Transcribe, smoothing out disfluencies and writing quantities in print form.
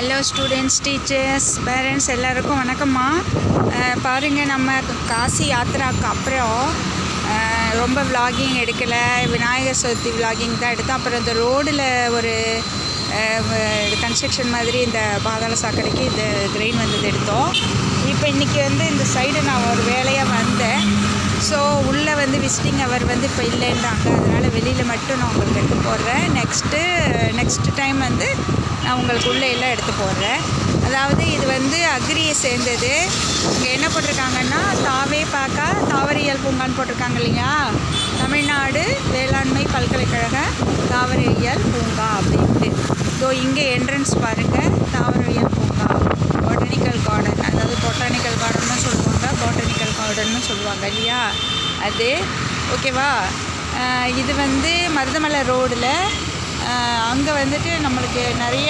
Hello students, teachers, parents எல்லாருக்கும் வணக்கம்மா. பாருங்கள், நம்ம காசி யாத்திராவுக்கு அப்புறம் ரொம்ப விலாகிங் எடுக்கலை. விநாயகர் சதுர்த்தி விலாகிங் தான் எடுத்தோம். அப்புறம் இந்த ரோடில் ஒரு கன்ஸ்ட்ரக்ஷன் மாதிரி இந்த பாதாள சாக்கடைக்கு இந்த கிரெயின் வந்தது எடுத்தோம். இப்போ இன்றைக்கி இந்த சைடு நான் ஒரு வேலையாக வந்தேன். ஸோ உள்ளே விசிட்டிங் அவர் இப்போ இல்லைன்றாங்க. அதனால் வெளியில் மட்டும் நான் உங்களுக்கு எடுத்து போடுறேன். நெக்ஸ்ட்டு டைம் நான் உங்களுக்கு உள்ளே எல்லாம் எடுத்து போடுறேன். அதாவது இது அக்ரியை சேர்ந்தது. இங்கே என்ன போட்டிருக்காங்கன்னா, தாவரியல் பூங்கான்னு போட்டிருக்காங்க இல்லையா, தமிழ்நாடு வேளாண்மை பல்கலைக்கழக தாவரியல் பூங்கா அப்படின்ட்டு. ஸோ இங்கே என்ட்ரன்ஸ் பாருங்கள், தாவரியல் பூங்கா, பொட்டானிக்கல் கார்டன், அதாவது பொட்டானிக்கல் கார்டன்னு சொல்லுவாங்க, பொட்டானிக்கல் கார்டன்னு சொல்லுவாங்க இல்லையா, அது ஓகேவா. இது மருதமலை ரோடில் அங்கே நம்மளுக்கு நிறைய